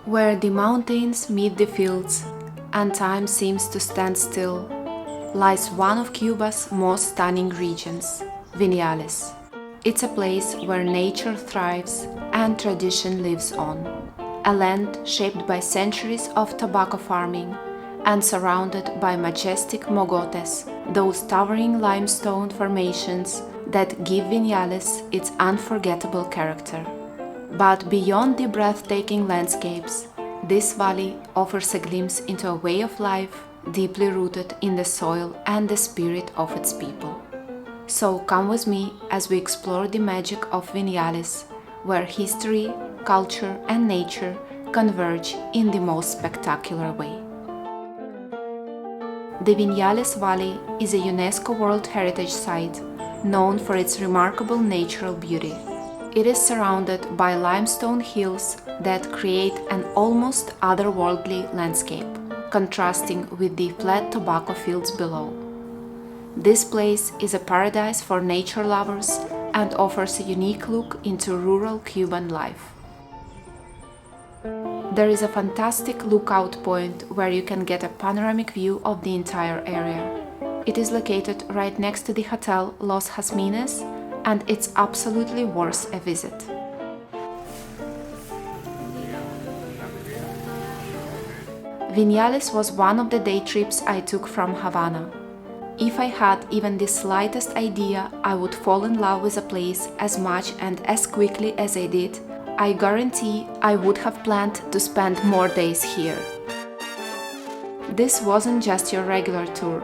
Where the mountains meet the fields and time seems to stand still, lies one of Cuba's most stunning regions, Viñales. It's a place where nature thrives and tradition lives on. A land shaped by centuries of tobacco farming and surrounded by majestic mogotes, those towering limestone formations that give Viñales its unforgettable character. But beyond the breathtaking landscapes, this valley offers a glimpse into a way of life deeply rooted in the soil and the spirit of its people. So come with me as we explore the magic of Viñales, where history, culture, and nature converge in the most spectacular way. The Viñales Valley is a UNESCO World Heritage Site known for its remarkable natural beauty. It is surrounded by limestone hills that create an almost otherworldly landscape, contrasting with the flat tobacco fields below. This place is a paradise for nature lovers and offers a unique look into rural Cuban life. There is a fantastic lookout point where you can get a panoramic view of the entire area. It is located right next to the Hotel Los Jazmines, and it's absolutely worth a visit. Viñales was one of the day trips I took from Havana. If I had even the slightest idea I would fall in love with a place as much and as quickly as I did, I guarantee I would have planned to spend more days here. This wasn't just your regular tour.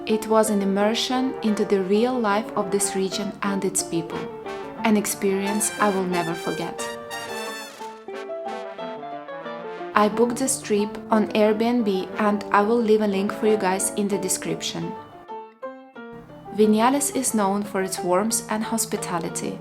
It was an immersion into the real life of this region and its people, an experience I will never forget. I booked this trip on Airbnb and I will leave a link for you guys in the description. Viñales is known for its warmth and hospitality,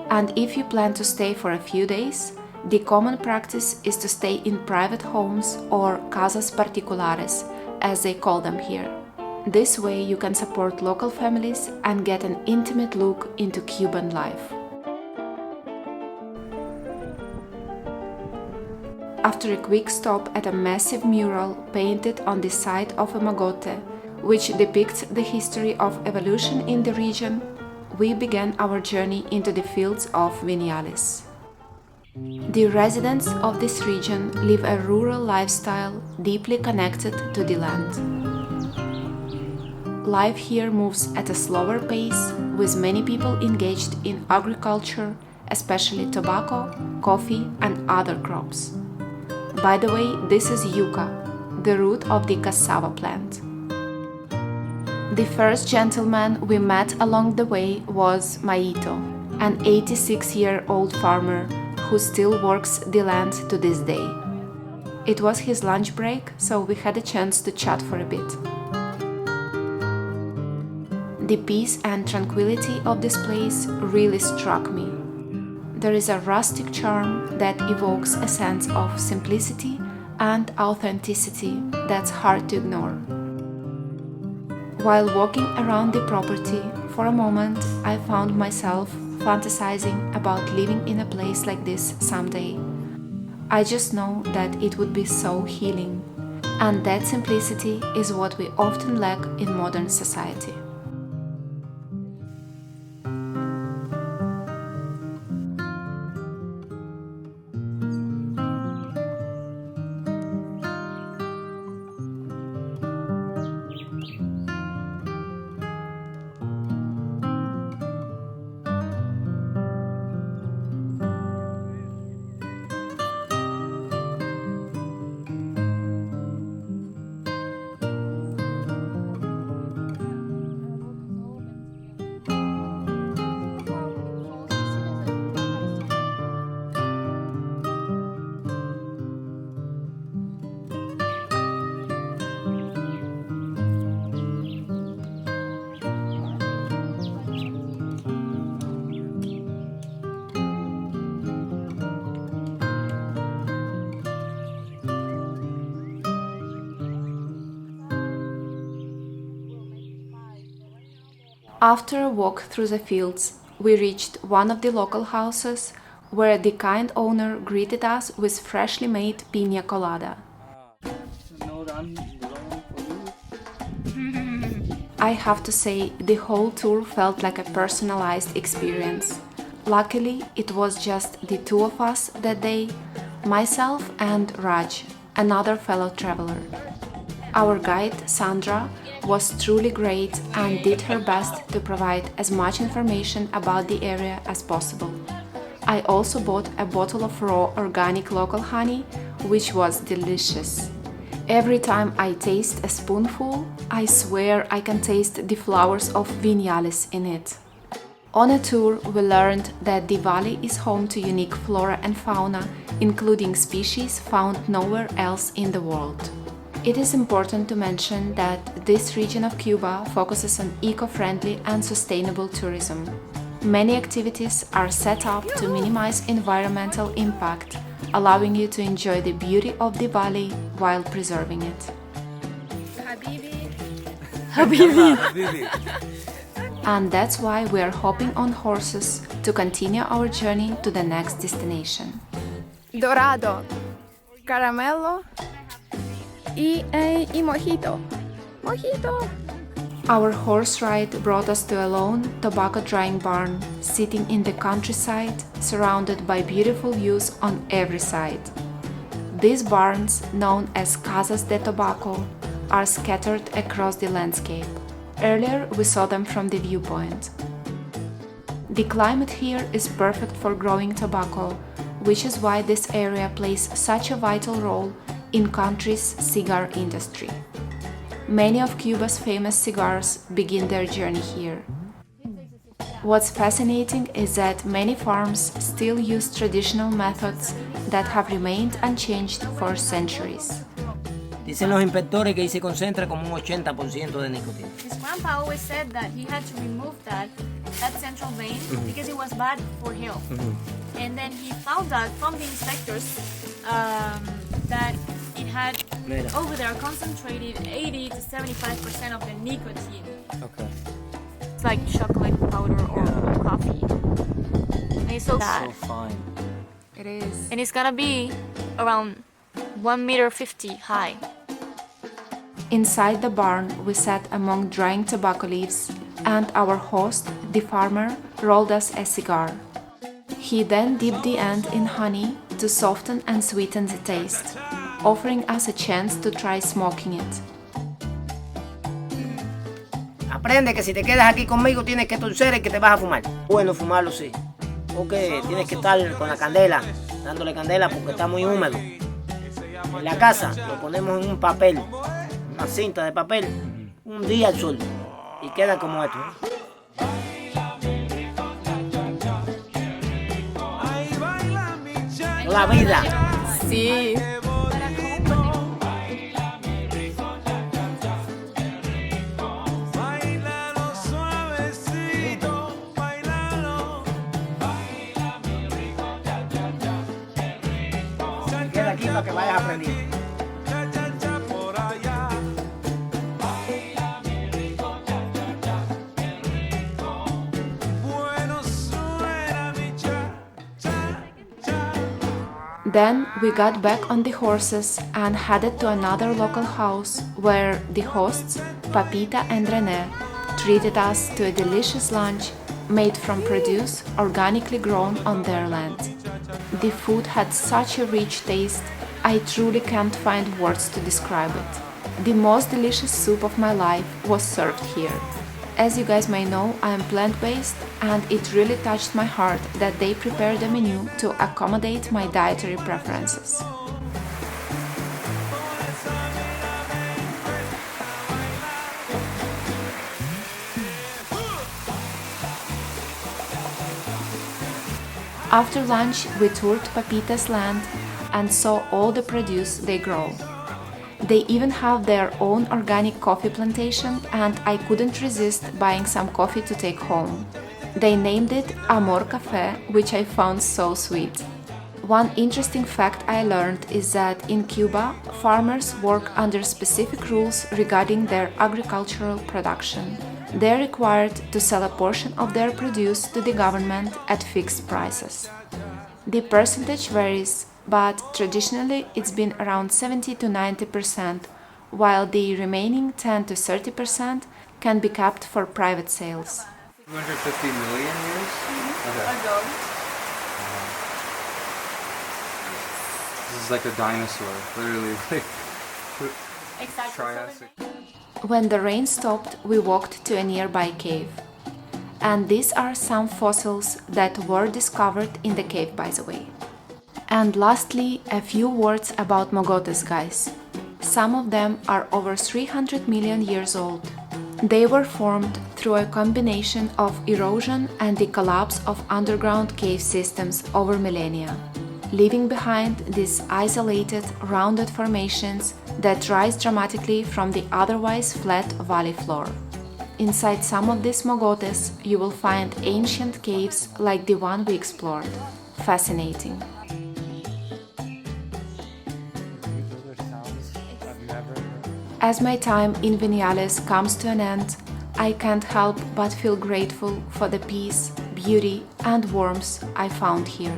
and if you plan to stay for a few days, the common practice is to stay in private homes or casas particulares, as they call them here. This way you can support local families and get an intimate look into Cuban life. After a quick stop at a massive mural painted on the side of a mogote, which depicts the history of evolution in the region, we began our journey into the fields of Viñales. The residents of this region live a rural lifestyle deeply connected to the land. Life here moves at a slower pace, with many people engaged in agriculture, especially tobacco, coffee, and other crops. By the way, this is yuca, the root of the cassava plant. The first gentleman we met along the way was Maito, an 86-year-old farmer who still works the land to this day. It was his lunch break, so we had a chance to chat for a bit. The peace and tranquility of this place really struck me. There is a rustic charm that evokes a sense of simplicity and authenticity that's hard to ignore. While walking around the property, for a moment I found myself fantasizing about living in a place like this someday. I just know that it would be so healing, and that simplicity is what we often lack in modern society. After a walk through the fields, we reached one of the local houses where the kind owner greeted us with freshly made piña colada. I have to say, the whole tour felt like a personalized experience. Luckily, it was just the two of us that day, myself and Raj, another fellow traveler. Our guide, Sandra, was truly great and did her best to provide as much information about the area as possible. I also bought a bottle of raw organic local honey, which was delicious. Every time I taste a spoonful, I swear I can taste the flowers of Viñales in it. On a tour, we learned that the valley is home to unique flora and fauna, including species found nowhere else in the world. It is important to mention that this region of Cuba focuses on eco-friendly and sustainable tourism. Many activities are set up to minimize environmental impact, allowing you to enjoy the beauty of the valley while preserving it. Habibi! And that's why we are hopping on horses to continue our journey to the next destination. Dorado, caramelo y mojito. Mojito! Our horse ride brought us to a lone tobacco drying barn, sitting in the countryside, surrounded by beautiful views on every side. These barns, known as casas de tobacco, are scattered across the landscape. Earlier, we saw them from the viewpoint. The climate here is perfect for growing tobacco, which is why this area plays such a vital role in country's cigar industry. Many of Cuba's famous cigars begin their journey here. What's fascinating is that many farms still use traditional methods that have remained unchanged for centuries. Dicen los inspectores que ahí se concentra como un 80% de nicotina. His grandpa always said that he had to remove that central vein because it was bad for health. And then he found out from the inspectors that it had over there concentrated 80 to 75% of the nicotine. Okay. It's like chocolate powder or coffee. And it's so bad. So fine. It is. And it's gonna be around 1.50 meters high. Inside the barn, we sat among drying tobacco leaves, and our host, the farmer, rolled us a cigar. He then dipped the end in honey to soften and sweeten the taste, offering us a chance to try smoking it. Aprende que si te quedas aquí conmigo tienes que torcer el que te vas a fumar. Bueno, fumarlo sí. Porque tienes que estar con la candela, dándole candela porque está muy húmedo. En la casa lo ponemos en un papel, una cinta de papel, un día al sol y queda como esto. La vida. Sí. Queda aquí para que vayas aprendiendo. Then we got back on the horses and headed to another local house where the hosts, Papita and René, treated us to a delicious lunch made from produce organically grown on their land. The food had such a rich taste, I truly can't find words to describe it. The most delicious soup of my life was served here. As you guys may know, I am plant-based, and it really touched my heart that they prepared a menu to accommodate my dietary preferences. After lunch, we toured Papita's land and saw all the produce they grow. They even have their own organic coffee plantation, and I couldn't resist buying some coffee to take home. They named it Amor Café, which I found so sweet. One interesting fact I learned is that in Cuba, farmers work under specific rules regarding their agricultural production. They are required to sell a portion of their produce to the government at fixed prices. The percentage varies, but traditionally it's been around 70 to 90%, while the remaining 10 to 30% can be kept for private sales. 250 million years? Okay. Ago. This is like a dinosaur, literally. Like, Exactly. Triassic. When the rain stopped, we walked to a nearby cave. And these are some fossils that were discovered in the cave, by the way. And lastly, a few words about mogotes, guys. Some of them are over 300 million years old. They were formed through a combination of erosion and the collapse of underground cave systems over millennia, leaving behind these isolated, rounded formations that rise dramatically from the otherwise flat valley floor. Inside some of these mogotes, you will find ancient caves like the one we explored. Fascinating. As my time in Viñales comes to an end, I can't help but feel grateful for the peace, beauty, and warmth I found here.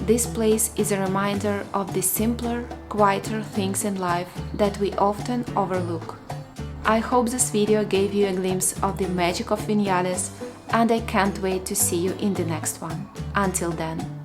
This place is a reminder of the simpler, quieter things in life that we often overlook. I hope this video gave you a glimpse of the magic of Viñales, and I can't wait to see you in the next one. Until then.